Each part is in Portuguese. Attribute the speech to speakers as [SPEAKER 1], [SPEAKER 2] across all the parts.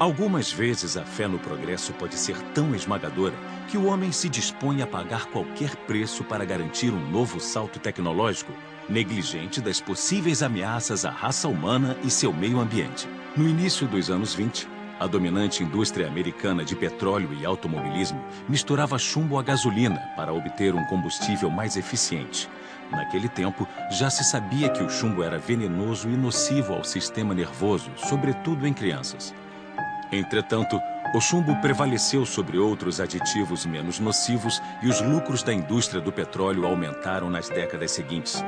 [SPEAKER 1] Algumas vezes a fé no progresso pode ser tão esmagadora que o homem se dispõe a pagar qualquer preço para garantir um novo salto tecnológico, negligente das possíveis ameaças à raça humana e seu meio ambiente. No início dos anos 20, a dominante indústria americana de petróleo e automobilismo misturava chumbo a gasolina para obter um combustível mais eficiente. Naquele tempo, já se sabia que o chumbo era venenoso e nocivo ao sistema nervoso, sobretudo em crianças. Entretanto, o chumbo prevaleceu sobre outros aditivos menos nocivos e os lucros da indústria do petróleo aumentaram nas décadas seguintes.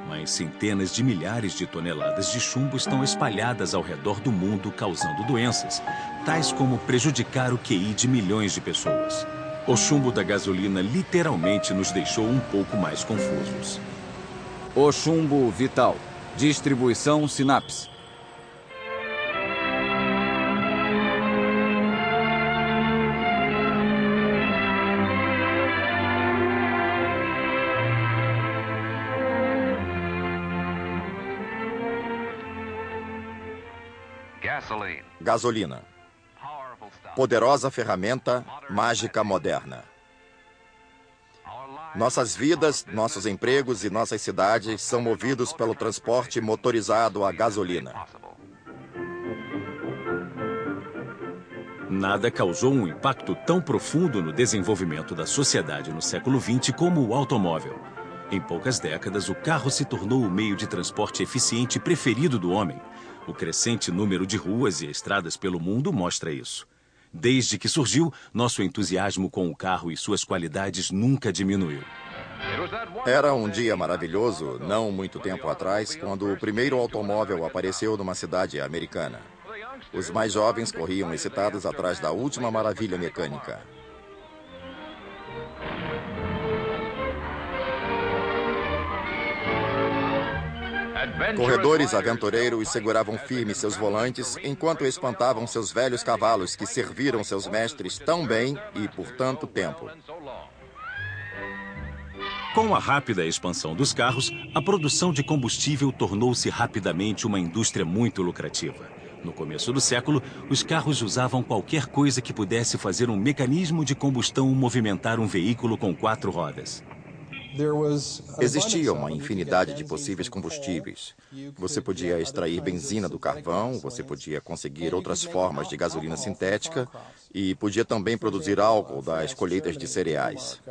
[SPEAKER 1] Mas centenas de milhares de toneladas de chumbo estão espalhadas ao redor do mundo, causando doenças, tais como prejudicar o QI de milhões de pessoas. O chumbo da gasolina literalmente nos deixou um pouco mais confusos.
[SPEAKER 2] O chumbo vital. Distribuição Sinapse.
[SPEAKER 3] Gasolina. Poderosa ferramenta mágica moderna. Nossas vidas, nossos empregos e nossas cidades são movidos pelo transporte motorizado a gasolina.
[SPEAKER 1] Nada causou um impacto tão profundo no desenvolvimento da sociedade no século XX como o automóvel. Em poucas décadas, o carro se tornou o meio de transporte eficiente preferido do homem. O crescente número de ruas e estradas pelo mundo mostra isso. Desde que surgiu, nosso entusiasmo com o carro e suas qualidades nunca diminuiu.
[SPEAKER 3] Era um dia maravilhoso, não muito tempo atrás, quando o primeiro automóvel apareceu numa cidade americana. Os mais jovens corriam excitados atrás da última maravilha mecânica. Corredores aventureiros seguravam firmes seus volantes enquanto espantavam seus velhos cavalos que serviram seus mestres tão bem e por tanto tempo.
[SPEAKER 1] Com a rápida expansão dos carros, a produção de combustível tornou-se rapidamente uma indústria muito lucrativa. No começo do século, os carros usavam qualquer coisa que pudesse fazer um mecanismo de combustão movimentar um veículo com 4 rodas.
[SPEAKER 3] Existia uma infinidade de possíveis combustíveis. Você podia extrair benzina do carvão, você podia conseguir outras formas de gasolina sintética e podia também produzir álcool das colheitas de cereais.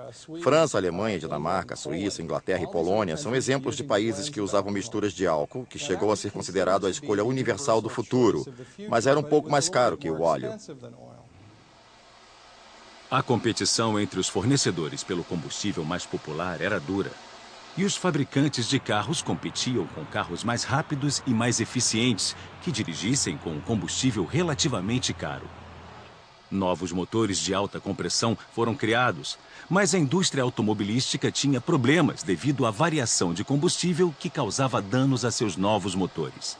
[SPEAKER 3] França, Alemanha, Dinamarca, Suíça, Inglaterra e Polônia são exemplos de países que usavam misturas de álcool, que chegou a ser considerado a escolha universal do futuro, mas era um pouco mais caro que o óleo.
[SPEAKER 1] A competição entre os fornecedores pelo combustível mais popular era dura. E os fabricantes de carros competiam com carros mais rápidos e mais eficientes, que dirigissem com um combustível relativamente caro. Novos motores de alta compressão foram criados, mas a indústria automobilística tinha problemas devido à variação de combustível que causava danos a seus novos motores.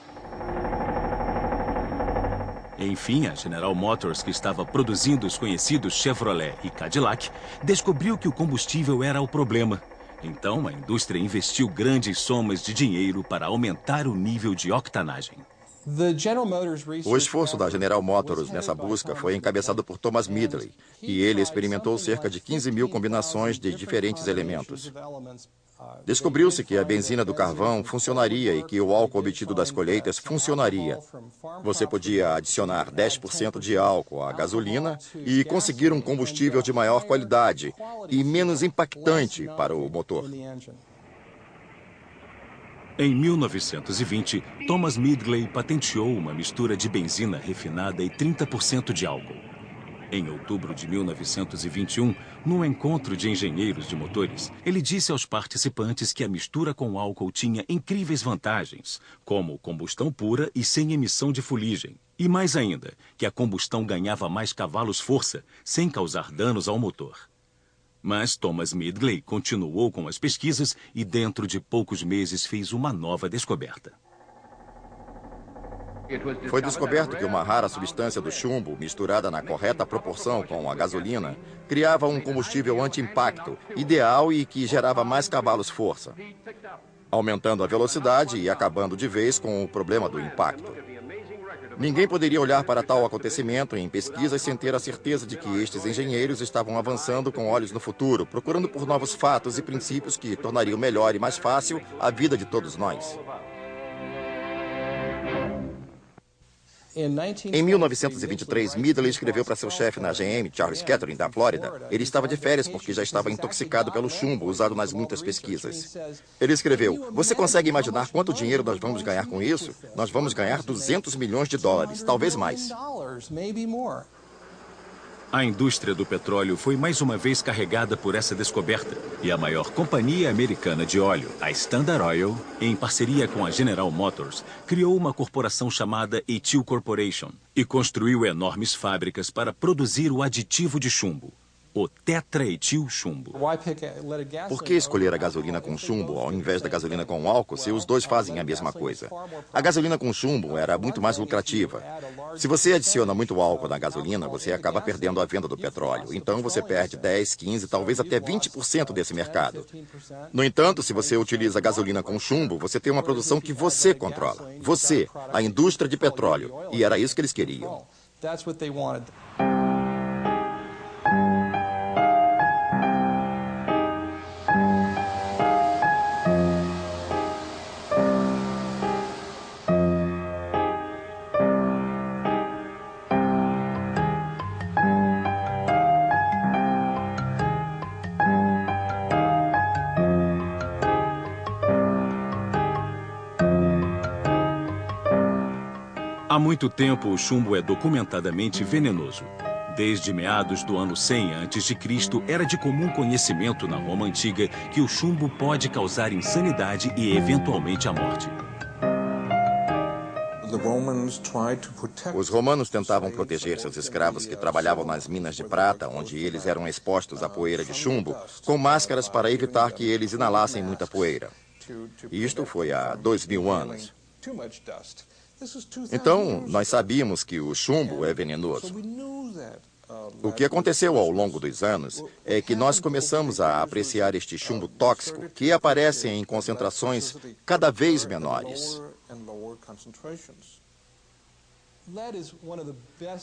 [SPEAKER 1] Enfim, a General Motors, que estava produzindo os conhecidos Chevrolet e Cadillac, descobriu que o combustível era o problema. Então, a indústria investiu grandes somas de dinheiro para aumentar o nível de octanagem.
[SPEAKER 3] O esforço da General Motors nessa busca foi encabeçado por Thomas Midley, e ele experimentou cerca de 15 mil combinações de diferentes elementos. Descobriu-se que a benzina do carvão funcionaria e que o álcool obtido das colheitas funcionaria. Você podia adicionar 10% de álcool à gasolina e conseguir um combustível de maior qualidade e menos impactante para o motor.
[SPEAKER 1] Em 1920, Thomas Midgley patenteou uma mistura de benzina refinada e 30% de álcool. Em outubro de 1921, num encontro de engenheiros de motores, ele disse aos participantes que a mistura com álcool tinha incríveis vantagens, como combustão pura e sem emissão de fuligem. E mais ainda, que a combustão ganhava mais cavalos-força, sem causar danos ao motor. Mas Thomas Midgley continuou com as pesquisas e dentro de poucos meses fez uma nova descoberta.
[SPEAKER 3] Foi descoberto que uma rara substância do chumbo, misturada na correta proporção com a gasolina, criava um combustível anti-impacto, ideal e que gerava mais cavalos-força, aumentando a velocidade e acabando de vez com o problema do impacto. Ninguém poderia olhar para tal acontecimento em pesquisas sem ter a certeza de que estes engenheiros estavam avançando com olhos no futuro, procurando por novos fatos e princípios que tornariam melhor e mais fácil a vida de todos nós. Em 1923, Midley escreveu para seu chefe na GM, Charles Kettering, da Flórida. Ele estava de férias porque já estava intoxicado pelo chumbo usado nas muitas pesquisas. Ele escreveu: "Você consegue imaginar quanto dinheiro nós vamos ganhar com isso? Nós vamos ganhar 200 milhões de dólares, talvez mais."
[SPEAKER 1] A indústria do petróleo foi mais uma vez carregada por essa descoberta. E a maior companhia americana de óleo, a Standard Oil, em parceria com a General Motors, criou uma corporação chamada Ethyl Corporation e construiu enormes fábricas para produzir o aditivo de chumbo, o tetraetil chumbo.
[SPEAKER 3] Por que escolher a gasolina com chumbo ao invés da gasolina com álcool se os dois fazem a mesma coisa? A gasolina com chumbo era muito mais lucrativa. Se você adiciona muito álcool na gasolina, você acaba perdendo a venda do petróleo. Então você perde 10, 15, talvez até 20% desse mercado. No entanto, se você utiliza gasolina com chumbo, você tem uma produção que você controla. Você, a indústria de petróleo. E era isso que eles queriam.
[SPEAKER 1] Há muito tempo, o chumbo é documentadamente venenoso. Desde meados do ano 100 a.C., era de comum conhecimento na Roma Antiga que o chumbo pode causar insanidade e, eventualmente, a morte.
[SPEAKER 3] Os romanos tentavam proteger seus escravos que trabalhavam nas minas de prata, onde eles eram expostos à poeira de chumbo, com máscaras para evitar que eles inalassem muita poeira. Isto foi há 2000 anos. Então, nós sabíamos que o chumbo é venenoso. O que aconteceu ao longo dos anos é que nós começamos a apreciar este chumbo tóxico, que aparece em concentrações cada vez menores.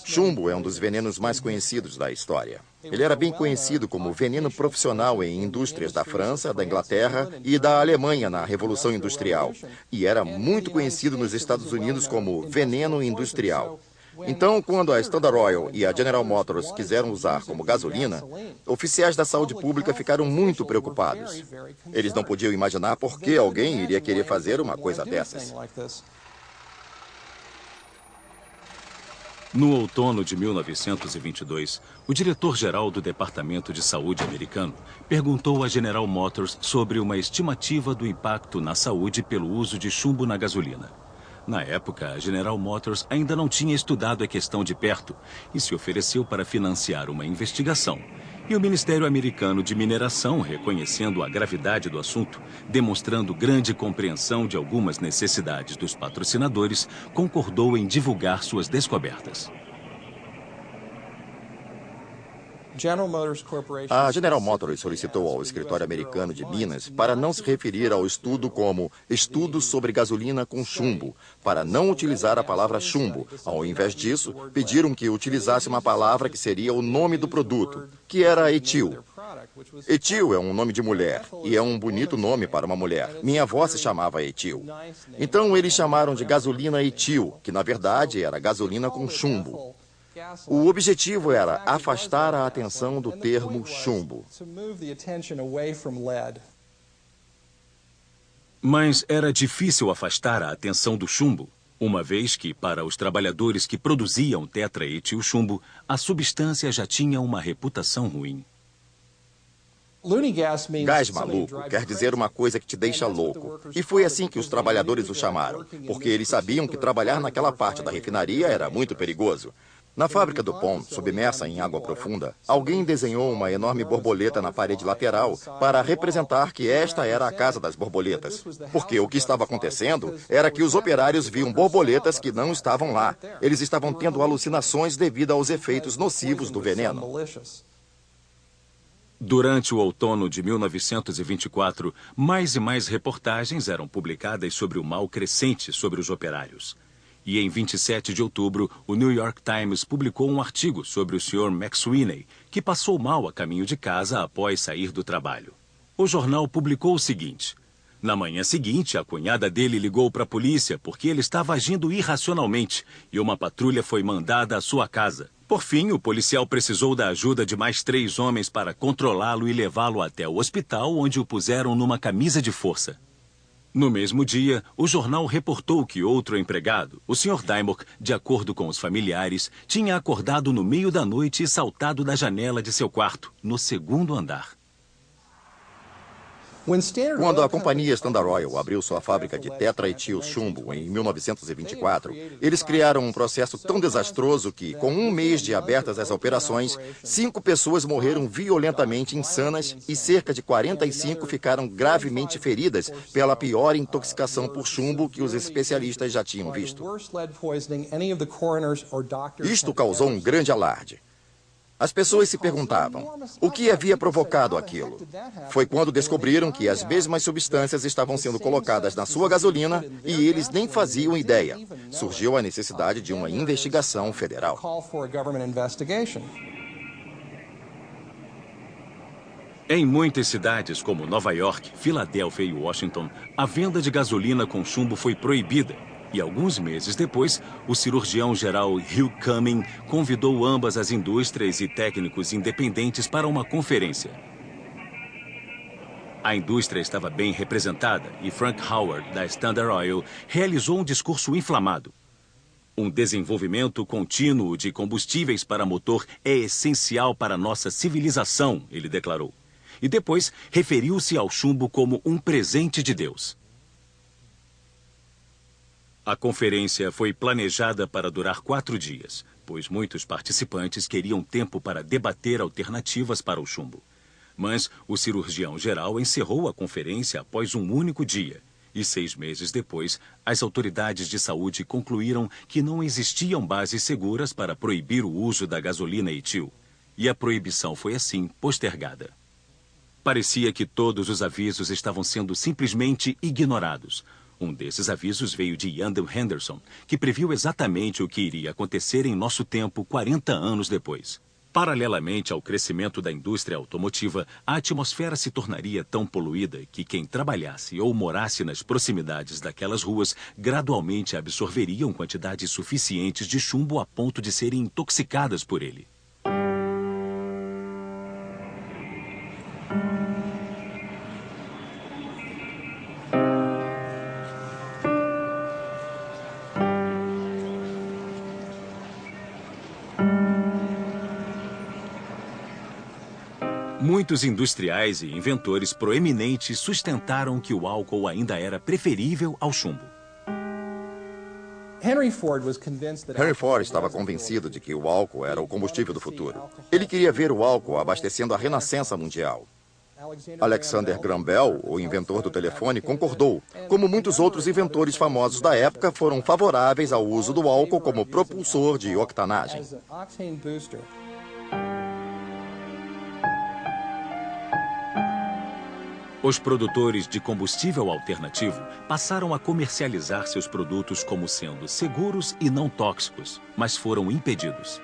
[SPEAKER 3] Chumbo é um dos venenos mais conhecidos da história. Ele era bem conhecido como veneno profissional em indústrias da França, da Inglaterra e da Alemanha na Revolução Industrial. E era muito conhecido nos Estados Unidos como veneno industrial. Então, quando a Standard Oil e a General Motors quiseram usar como gasolina, oficiais da saúde pública ficaram muito preocupados. Eles não podiam imaginar por que alguém iria querer fazer uma coisa dessas.
[SPEAKER 1] No outono de 1922, o diretor-geral do Departamento de Saúde americano perguntou à General Motors sobre uma estimativa do impacto na saúde pelo uso de chumbo na gasolina. Na época, a General Motors ainda não tinha estudado a questão de perto e se ofereceu para financiar uma investigação. E o Ministério Americano de Mineração, reconhecendo a gravidade do assunto, demonstrando grande compreensão de algumas necessidades dos patrocinadores, concordou em divulgar suas descobertas.
[SPEAKER 3] A General Motors solicitou ao escritório americano de Minas para não se referir ao estudo como estudo sobre gasolina com chumbo, para não utilizar a palavra chumbo. Ao invés disso, pediram que utilizasse uma palavra que seria o nome do produto, que era etil. Etil é um nome de mulher, e é um bonito nome para uma mulher. Minha avó se chamava Etil. Então eles chamaram de gasolina etil, que na verdade era gasolina com chumbo. O objetivo era afastar a atenção do termo chumbo.
[SPEAKER 1] Mas era difícil afastar a atenção do chumbo, uma vez que, para os trabalhadores que produziam tetraetil chumbo, a substância já tinha uma reputação ruim.
[SPEAKER 3] Gás maluco quer dizer uma coisa que te deixa louco. E foi assim que os trabalhadores o chamaram, porque eles sabiam que trabalhar naquela parte da refinaria era muito perigoso. Na fábrica do Pont, submersa em água profunda, alguém desenhou uma enorme borboleta na parede lateral para representar que esta era a casa das borboletas. Porque o que estava acontecendo era que os operários viam borboletas que não estavam lá. Eles estavam tendo alucinações devido aos efeitos nocivos do veneno.
[SPEAKER 1] Durante o outono de 1924, mais e mais reportagens eram publicadas sobre o mal crescente sobre os operários. E em 27 de outubro, o New York Times publicou um artigo sobre o Sr. McSweeney, que passou mal a caminho de casa após sair do trabalho. O jornal publicou o seguinte: na manhã seguinte, a cunhada dele ligou para a polícia porque ele estava agindo irracionalmente e uma patrulha foi mandada à sua casa. Por fim, o policial precisou da ajuda de mais 3 homens para controlá-lo e levá-lo até o hospital, onde o puseram numa camisa de força. No mesmo dia, o jornal reportou que outro empregado, o Sr. Dymock, de acordo com os familiares, tinha acordado no meio da noite e saltado da janela de seu quarto, no 2º andar.
[SPEAKER 3] Quando a companhia Standard Oil abriu sua fábrica de tetraetil chumbo em 1924, eles criaram um processo tão desastroso que, com 1 mês de abertas as operações, 5 pessoas morreram violentamente insanas e cerca de 45 ficaram gravemente feridas pela pior intoxicação por chumbo que os especialistas já tinham visto. Isto causou um grande alarde. As pessoas se perguntavam o que havia provocado aquilo. Foi quando descobriram que as mesmas substâncias estavam sendo colocadas na sua gasolina e eles nem faziam ideia. Surgiu a necessidade de uma investigação federal.
[SPEAKER 1] Em muitas cidades, como Nova York, Filadélfia e Washington, a venda de gasolina com chumbo foi proibida. E alguns meses depois, o cirurgião-geral Hugh Cumming convidou ambas as indústrias e técnicos independentes para uma conferência. A indústria estava bem representada e Frank Howard, da Standard Oil, realizou um discurso inflamado. Um desenvolvimento contínuo de combustíveis para motor é essencial para nossa civilização, ele declarou. E depois referiu-se ao chumbo como um presente de Deus. A conferência foi planejada para durar 4 dias, pois muitos participantes queriam tempo para debater alternativas para o chumbo. Mas o cirurgião-geral encerrou a conferência após um único dia. E 6 meses depois, as autoridades de saúde concluíram que não existiam bases seguras para proibir o uso da gasolina etil. E a proibição foi assim postergada. Parecia que todos os avisos estavam sendo simplesmente ignorados. Um desses avisos veio de Yandel Henderson, que previu exatamente o que iria acontecer em nosso tempo 40 anos depois. Paralelamente ao crescimento da indústria automotiva, a atmosfera se tornaria tão poluída que quem trabalhasse ou morasse nas proximidades daquelas ruas gradualmente absorveriam quantidades suficientes de chumbo a ponto de serem intoxicadas por ele. Muitos industriais e inventores proeminentes sustentaram que o álcool ainda era preferível ao chumbo.
[SPEAKER 3] Henry Ford estava convencido de que o álcool era o combustível do futuro. Ele queria ver o álcool abastecendo a renascença mundial. Alexander Graham Bell, o inventor do telefone, concordou, como muitos outros inventores famosos da época foram favoráveis ao uso do álcool como propulsor de octanagem.
[SPEAKER 1] Os produtores de combustível alternativo passaram a comercializar seus produtos como sendo seguros e não tóxicos, mas foram impedidos.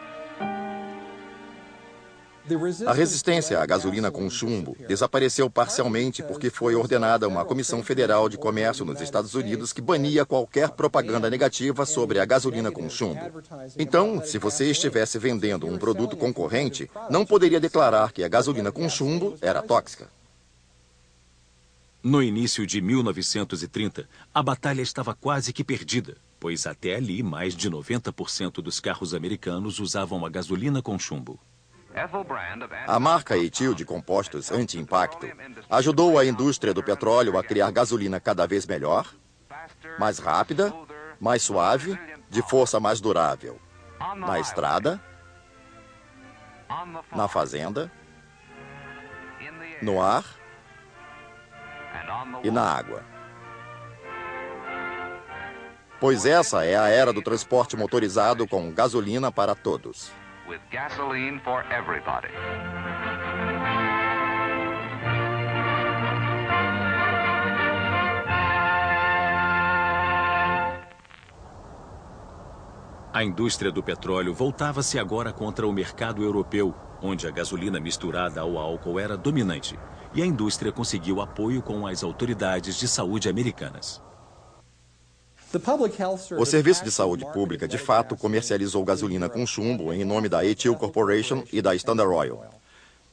[SPEAKER 3] A resistência à gasolina com chumbo desapareceu parcialmente porque foi ordenada uma Comissão Federal de Comércio nos Estados Unidos que bania qualquer propaganda negativa sobre a gasolina com chumbo. Então, se você estivesse vendendo um produto concorrente, não poderia declarar que a gasolina com chumbo era tóxica.
[SPEAKER 1] No início de 1930, a batalha estava quase que perdida, pois até ali mais de 90% dos carros americanos usavam a gasolina com chumbo.
[SPEAKER 3] A marca etil de compostos anti-impacto ajudou a indústria do petróleo a criar gasolina cada vez melhor, mais rápida, mais suave, de força mais durável. Na estrada, na fazenda, no ar e na água. Pois essa é a era do transporte motorizado com gasolina para todos.
[SPEAKER 4] With gasoline for everybody.
[SPEAKER 1] A indústria do petróleo voltava-se agora contra o mercado europeu, onde a gasolina misturada ao álcool era dominante, e a indústria conseguiu apoio com as autoridades de saúde americanas.
[SPEAKER 3] O Serviço de Saúde Pública, de fato, comercializou gasolina com chumbo em nome da Ethyl Corporation e da Standard Oil.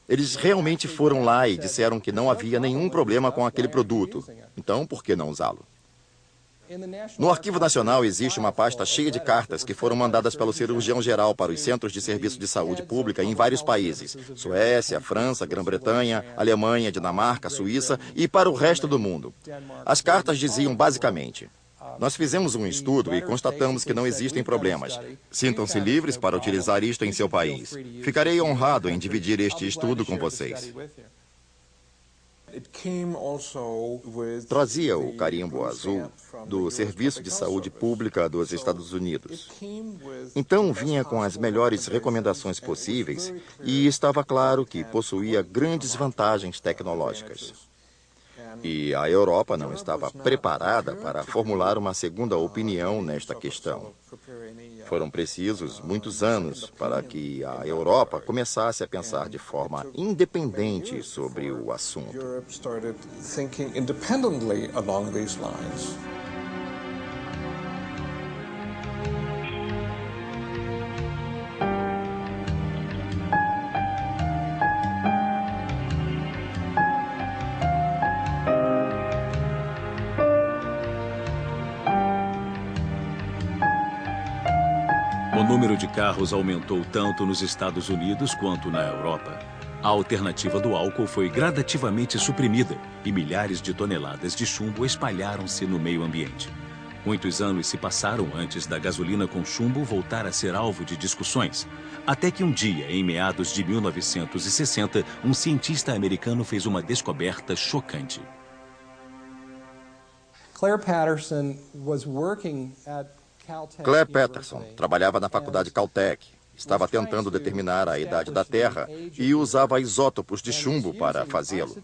[SPEAKER 3] Eles realmente foram lá e disseram que não havia nenhum problema com aquele produto. Então, por que não usá-lo? No Arquivo Nacional existe uma pasta cheia de cartas que foram mandadas pelo cirurgião-geral para os centros de serviço de saúde pública em vários países: Suécia, França, Grã-Bretanha, Alemanha, Dinamarca, Suíça e para o resto do mundo. As cartas diziam basicamente: nós fizemos um estudo e constatamos que não existem problemas. Sintam-se livres para utilizar isto em seu país. Ficarei honrado em dividir este estudo com vocês. Trazia o carimbo azul do Serviço de Saúde Pública dos Estados Unidos. Então vinha com as melhores recomendações possíveis e estava claro que possuía grandes vantagens tecnológicas. E a Europa não estava preparada para formular uma segunda opinião nesta questão. Foram precisos muitos anos para que a Europa começasse a pensar de forma independente sobre o assunto.
[SPEAKER 1] O número de carros aumentou tanto nos Estados Unidos quanto na Europa. A alternativa do álcool foi gradativamente suprimida e milhares de toneladas de chumbo espalharam-se no meio ambiente. Muitos anos se passaram antes da gasolina com chumbo voltar a ser alvo de discussões, até que um dia, em meados de 1960, um cientista americano fez uma descoberta chocante.
[SPEAKER 5] Claire Patterson
[SPEAKER 3] trabalhava na faculdade Caltech. Estava tentando determinar a idade da Terra e usava isótopos de chumbo para fazê-lo.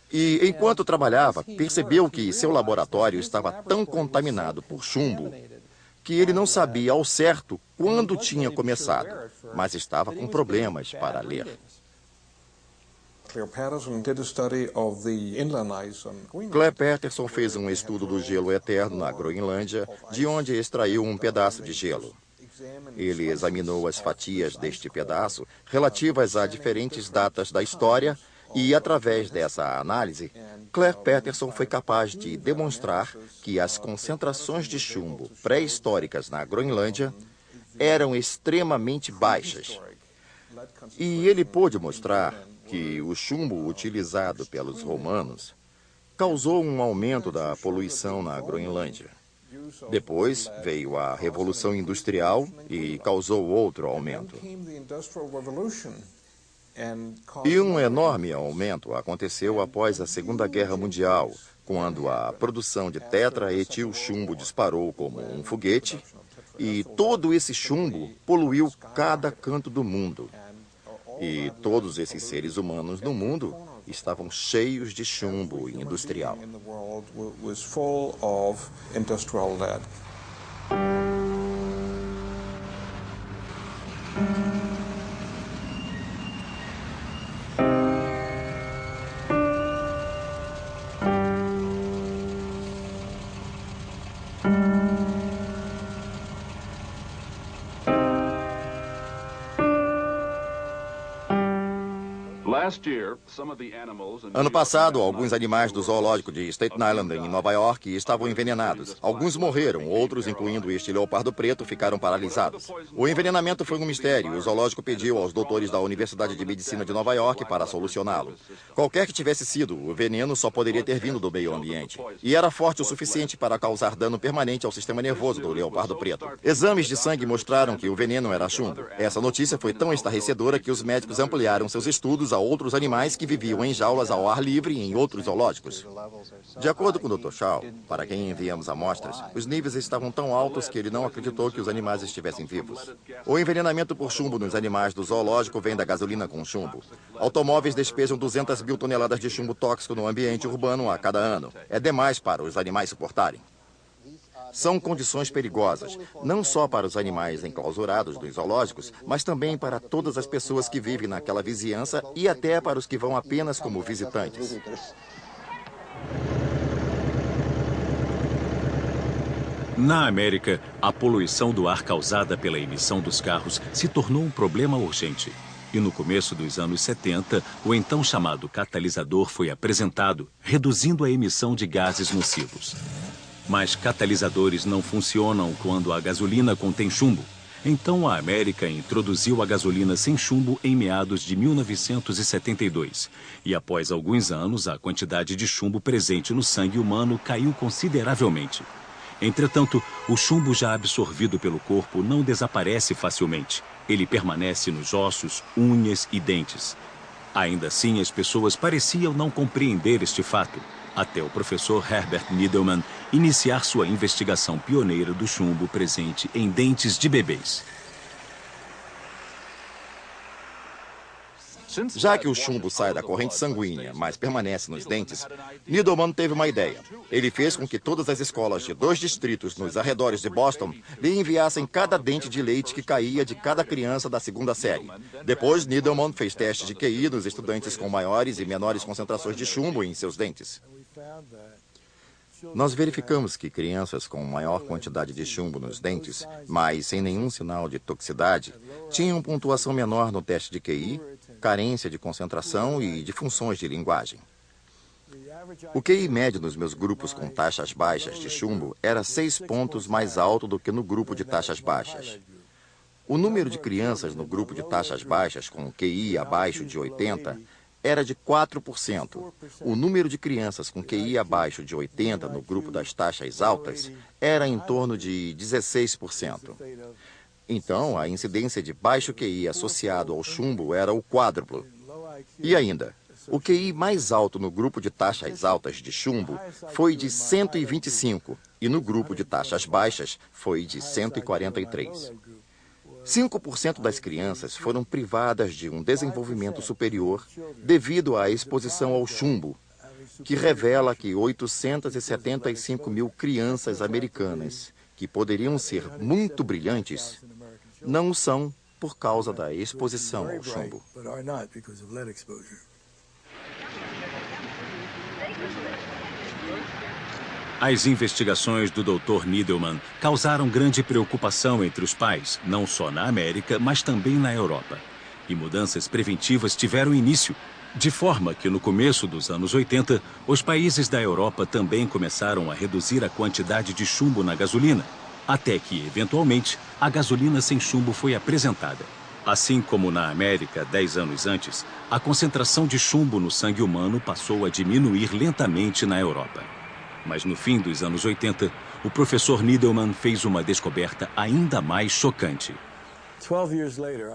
[SPEAKER 3] E, enquanto trabalhava, percebeu que seu laboratório estava tão contaminado por chumbo que ele não sabia ao certo quando tinha começado, mas estava com problemas para ler. Claire Patterson fez um estudo do gelo eterno na Groenlândia, de onde extraiu um pedaço de gelo. Ele examinou as fatias deste pedaço relativas a diferentes datas da história e, através dessa análise, Claire Patterson foi capaz de demonstrar que as concentrações de chumbo pré-históricas na Groenlândia eram extremamente baixas. E ele pôde mostrar que o chumbo utilizado pelos romanos causou um aumento da poluição na Groenlândia. Depois veio a Revolução Industrial e causou outro aumento. E um enorme aumento aconteceu após a Segunda Guerra Mundial, quando a produção de tetraetilchumbo disparou como um foguete e todo esse chumbo poluiu cada canto do mundo. E todos esses seres humanos no mundo estavam cheios de chumbo industrial. Ano passado, alguns animais do zoológico de Staten Island, em Nova York, estavam envenenados. Alguns morreram, outros, incluindo este leopardo preto, ficaram paralisados. O envenenamento foi um mistério e o zoológico pediu aos doutores da Universidade de Medicina de Nova York para solucioná-lo. Qualquer que tivesse sido, o veneno só poderia ter vindo do meio ambiente. E era forte o suficiente para causar dano permanente ao sistema nervoso do leopardo preto. Exames de sangue mostraram que o veneno era chumbo. Essa notícia foi tão estarrecedora que os médicos ampliaram seus estudos a outros animais que viviam em jaulas ao ar livre em outros zoológicos. De acordo com o Dr. Shaw, para quem enviamos amostras, os níveis estavam tão altos que ele não acreditou que os animais estivessem vivos. O envenenamento por chumbo nos animais do zoológico vem da gasolina com chumbo. Automóveis despejam 200 mil toneladas de chumbo tóxico no ambiente urbano a cada ano. É demais para os animais suportarem. São condições perigosas, não só para os animais enclausurados nos zoológicos, mas também para todas as pessoas que vivem naquela vizinhança e até para os que vão apenas como visitantes.
[SPEAKER 1] Na América, a poluição do ar causada pela emissão dos carros se tornou um problema urgente. E no começo dos anos 70, o então chamado catalisador foi apresentado, reduzindo a emissão de gases nocivos. Mas catalisadores não funcionam quando a gasolina contém chumbo. Então a América introduziu a gasolina sem chumbo em meados de 1972. E após alguns anos, a quantidade de chumbo presente no sangue humano caiu consideravelmente. Entretanto, o chumbo já absorvido pelo corpo não desaparece facilmente. Ele permanece nos ossos, unhas e dentes. Ainda assim, as pessoas pareciam não compreender este fato, até o professor Herbert Needleman iniciar sua investigação pioneira do chumbo presente em dentes de bebês.
[SPEAKER 3] Já que o chumbo sai da corrente sanguínea, mas permanece nos dentes, Needleman teve uma ideia. Ele fez com que todas as escolas de 2 distritos nos arredores de Boston lhe enviassem cada dente de leite que caía de cada criança da 2ª série. Depois, Needleman fez testes de QI nos estudantes com maiores e menores concentrações de chumbo em seus dentes. Nós verificamos que crianças com maior quantidade de chumbo nos dentes, mas sem nenhum sinal de toxicidade, tinham pontuação menor no teste de QI, carência de concentração e de funções de linguagem. O QI médio nos meus grupos com taxas baixas de chumbo era 6 pontos mais alto do que no grupo de taxas baixas. O número de crianças no grupo de taxas baixas com QI abaixo de 80 era de 4%. O número de crianças com QI abaixo de 80 no grupo das taxas altas era em torno de 16%. Então, a incidência de baixo QI associado ao chumbo era o quádruplo. E ainda, o QI mais alto no grupo de taxas altas de chumbo foi de 125 e no grupo de taxas baixas foi de 143. 5% das crianças foram privadas de um desenvolvimento superior devido à exposição ao chumbo, que revela que 875 mil crianças americanas, que poderiam ser muito brilhantes, não o são por causa da exposição ao chumbo.
[SPEAKER 1] As investigações do Dr. Needleman causaram grande preocupação entre os pais, não só na América, mas também na Europa. E mudanças preventivas tiveram início, de forma que no começo dos anos 80, os países da Europa também começaram a reduzir a quantidade de chumbo na gasolina, até que, eventualmente, a gasolina sem chumbo foi apresentada. Assim como na América 10 anos antes, a concentração de chumbo no sangue humano passou a diminuir lentamente na Europa. Mas no fim dos anos 80, o professor Needleman fez uma descoberta ainda mais chocante.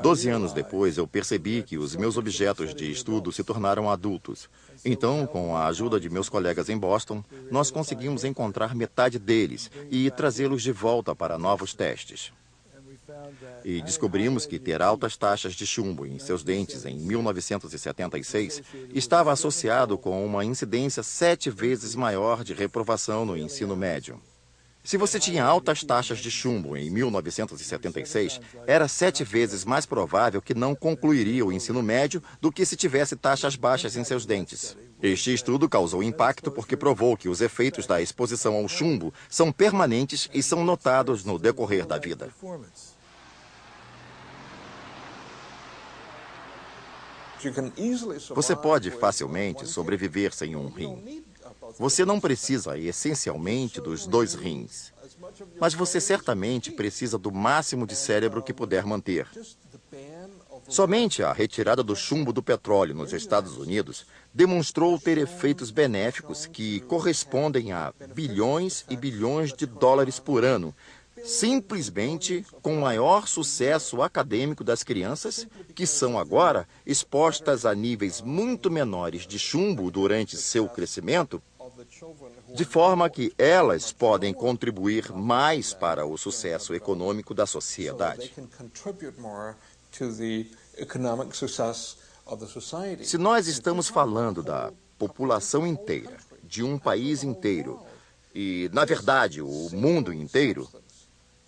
[SPEAKER 3] 12 anos depois, eu percebi que os meus objetos de estudo se tornaram adultos. Então, com a ajuda de meus colegas em Boston, nós conseguimos encontrar metade deles e trazê-los de volta para novos testes. E descobrimos que ter altas taxas de chumbo em seus dentes em 1976 estava associado com uma incidência 7 vezes maior de reprovação no ensino médio. Se você tinha altas taxas de chumbo em 1976, era 7 vezes mais provável que não concluiria o ensino médio do que se tivesse taxas baixas em seus dentes. Este estudo causou impacto porque provou que os efeitos da exposição ao chumbo são permanentes e são notados no decorrer da vida. Você pode facilmente sobreviver sem um rim. Você não precisa, essencialmente, dos 2 rins. Mas você certamente precisa do máximo de cérebro que puder manter. Somente a retirada do chumbo do petróleo nos Estados Unidos demonstrou ter efeitos benéficos que correspondem a bilhões e bilhões de dólares por ano, simplesmente com o maior sucesso acadêmico das crianças, que são agora expostas a níveis muito menores de chumbo durante seu crescimento, de forma que elas podem contribuir mais para o sucesso econômico da sociedade. Se nós estamos falando da população inteira, de um país inteiro, e, na verdade, o mundo inteiro,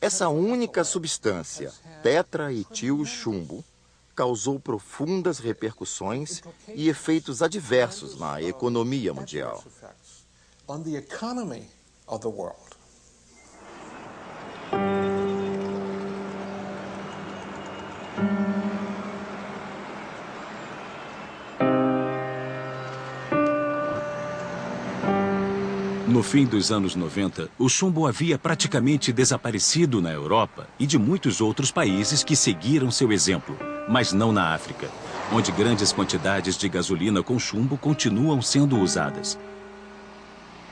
[SPEAKER 3] essa única substância, tetraetilchumbo, causou profundas repercussões e efeitos adversos na economia mundial.
[SPEAKER 1] No fim dos anos 90, o chumbo havia praticamente desaparecido na Europa e de muitos outros países que seguiram seu exemplo, mas não na África, onde grandes quantidades de gasolina com chumbo continuam sendo usadas.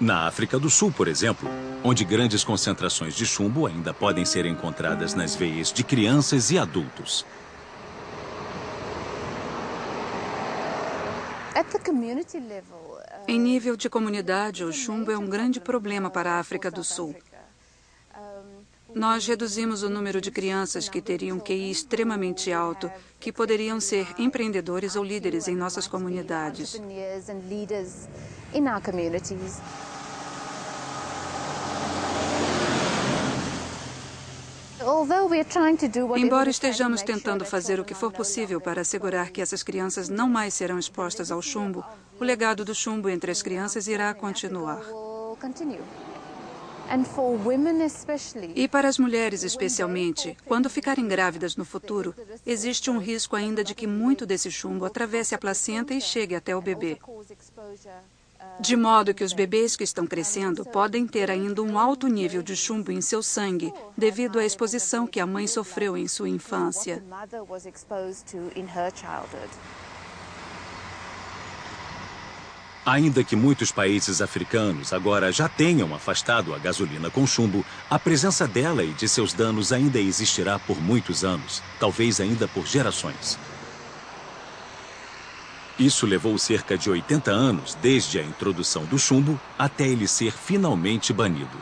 [SPEAKER 1] Na África do Sul, por exemplo, onde grandes concentrações de chumbo ainda podem ser encontradas nas veias de crianças e adultos.
[SPEAKER 6] Em nível de comunidade, o chumbo é um grande problema para a África do Sul. Nós reduzimos o número de crianças que teriam QI extremamente alto, que poderiam ser empreendedores ou líderes em nossas comunidades. Embora estejamos tentando fazer o que for possível para assegurar que essas crianças não mais serão expostas ao chumbo, o legado do chumbo entre as crianças irá continuar. E para as mulheres especialmente, quando ficarem grávidas no futuro, existe um risco ainda de que muito desse chumbo atravesse a placenta e chegue até o bebê. De modo que os bebês que estão crescendo podem ter ainda um alto nível de chumbo em seu sangue, devido à exposição que a mãe sofreu em sua infância.
[SPEAKER 1] Ainda que muitos países africanos agora já tenham afastado a gasolina com chumbo, a presença dela e de seus danos ainda existirá por muitos anos, talvez ainda por gerações. Isso levou cerca de 80 anos desde a introdução do chumbo até ele ser finalmente banido.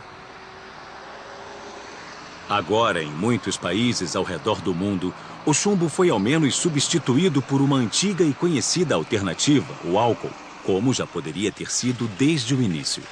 [SPEAKER 1] Agora, em muitos países ao redor do mundo, o chumbo foi ao menos substituído por uma antiga e conhecida alternativa, o álcool, como já poderia ter sido desde o início.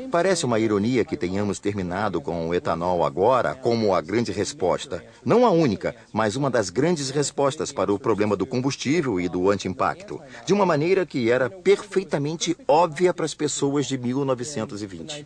[SPEAKER 3] Parece uma ironia que tenhamos terminado com o etanol agora como a grande resposta. Não a única, mas uma das grandes respostas para o problema do combustível e do anti-impacto. De uma maneira que era perfeitamente óbvia para as pessoas de 1920.